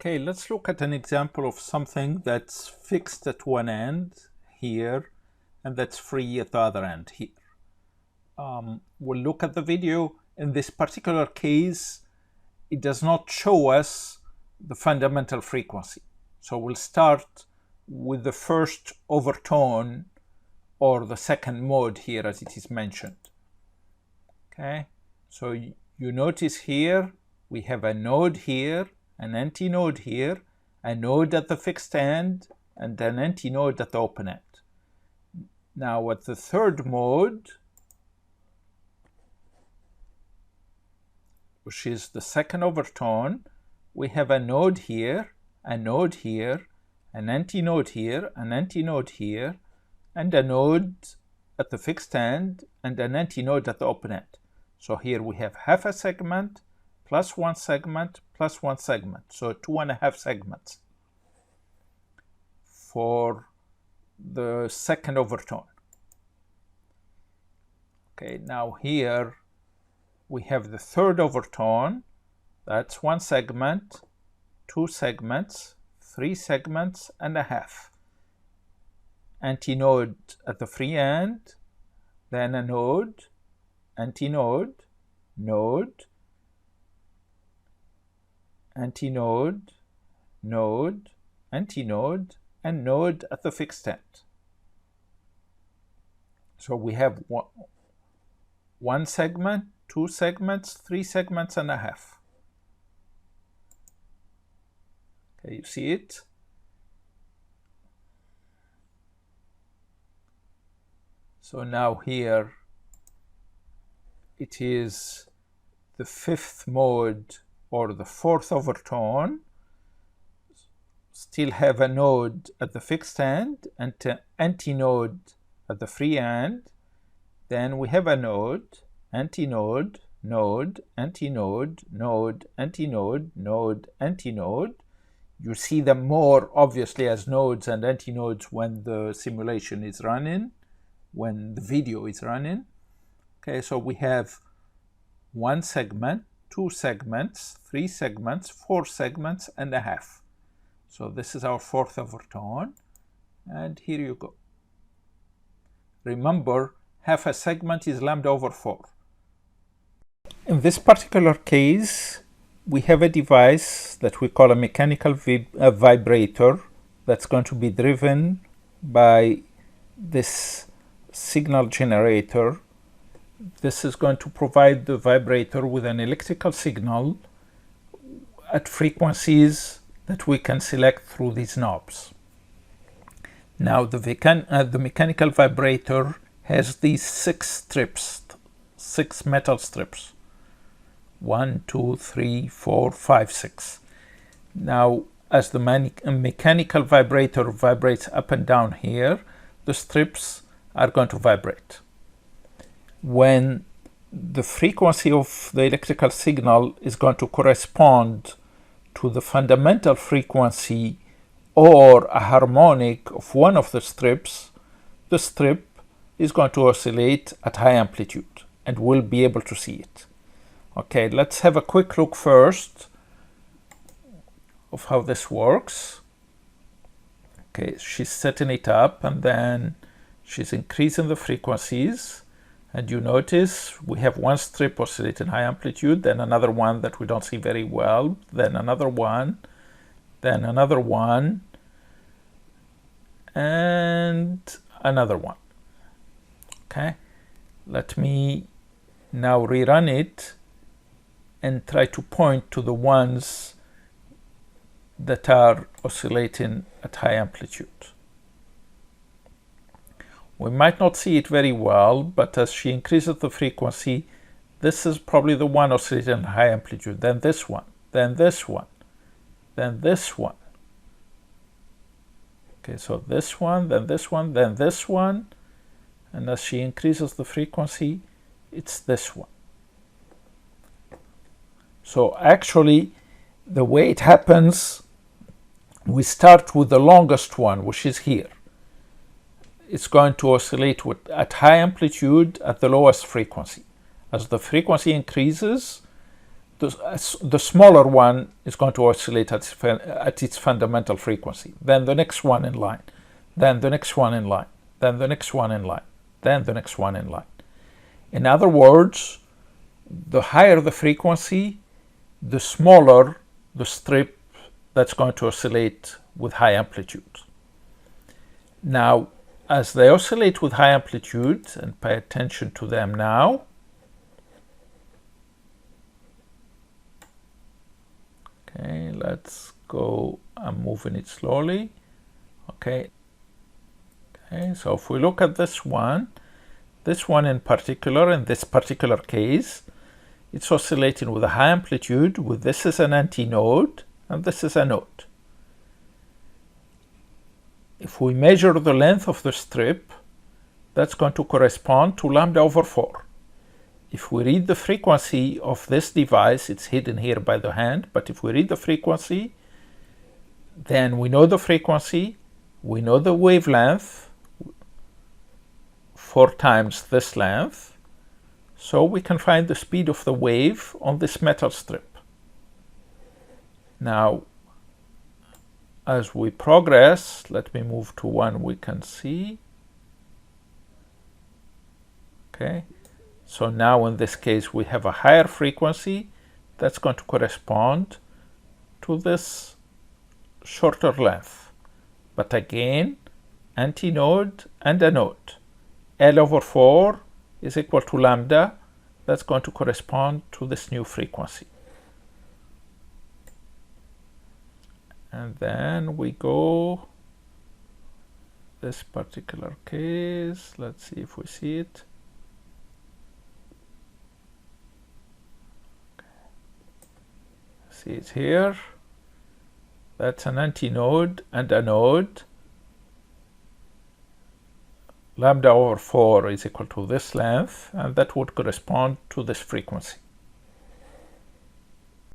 Okay, let's look at an example of something that's fixed at one end here and that's free at the other end here. We'll look at the video. In this particular case, it does not show us the fundamental frequency. So we'll start with the first overtone or the second mode here as it is mentioned. Okay, so you notice here we have a node here, an antinode here, a node at the fixed end, and an antinode at the open end. Now at the third mode, which is the second overtone, we have a node here, a node here, an antinode here, an antinode here, and a node at the fixed end, and an antinode at the open end. So here we have half a segment, plus one segment, plus one segment. So 2.5 segments for the second overtone. Okay, now here we have the third overtone. That's one segment, two segments, three segments, and a half. Antinode at the free end, then a node, antinode, node, antinode, node, antinode, and node at the fixed end. So we have one segment, two segments, three segments, and a half. Okay, you see it? So now here it is the fifth mode or the fourth overtone. Still have a node at the fixed end and an antinode at the free end. Then we have a node, antinode, node, antinode, node, antinode, node, antinode. You see them more obviously as nodes and antinodes when the simulation is running, when the video is running. Okay, so we have one segment, two segments, three segments, four segments, and a half. So this is our fourth overtone, and here you go. Remember, half a segment is lambda over 4. In this particular case, we have a device that we call a mechanical vibrator that's going to be driven by this signal generator. This is going to provide the vibrator with an electrical signal at frequencies that we can select through these knobs. Now the mechanical vibrator has these 6 strips, 6 metal strips. 1, 2, 3, 4, 5, 6. Now as the mechanical vibrator vibrates up and down here, the strips are going to vibrate. When the frequency of the electrical signal is going to correspond to the fundamental frequency or a harmonic of one of the strips, the strip is going to oscillate at high amplitude, and we'll be able to see it. Okay, let's have a quick look first of how this works. Okay, she's setting it up and then she's increasing the frequencies. And you notice we have one strip oscillating high amplitude, then another one that we don't see very well, then another one, then another one, and another one. Okay, let me now rerun it and try to point to the ones that are oscillating at high amplitude. We might not see it very well, but as she increases the frequency, this is probably the one oscillating at high amplitude, then this one, then this one, then this one. Okay, so this one, then this one, then this one, and as she increases the frequency, it's this one. So actually, the way it happens, we start with the longest one, which is here. It's going to oscillate at high amplitude at the lowest frequency. As the frequency increases, the smaller one is going to oscillate at its fundamental frequency, then the next one in line, then the next one in line, then the next one in line, then the next one in line. In other words, the higher the frequency, the smaller the strip that's going to oscillate with high amplitude. Now, as they oscillate with high amplitude, and pay attention to them now, okay, let's go. I'm moving it slowly. Okay. Okay, so if we look at this one in particular, in this particular case, it's oscillating with a high amplitude, with this is an antinode and this is a node. If we measure the length of the strip, that's going to correspond to lambda over 4. If we read the frequency of this device, it's hidden here by the hand, but if we read the frequency, then we know the frequency, we know the wavelength, 4 times this length, so we can find the speed of the wave on this metal strip. Now, as we progress, let me move to one we can see. Okay, so now in this case we have a higher frequency that's going to correspond to this shorter length. But again, antinode and anode. L over 4 is equal to lambda. That's going to correspond to this new frequency. And then we go this particular case. Let's see if we see it. Okay. See it here. That's an antinode and a node. Lambda over 4 is equal to this length, and that would correspond to this frequency.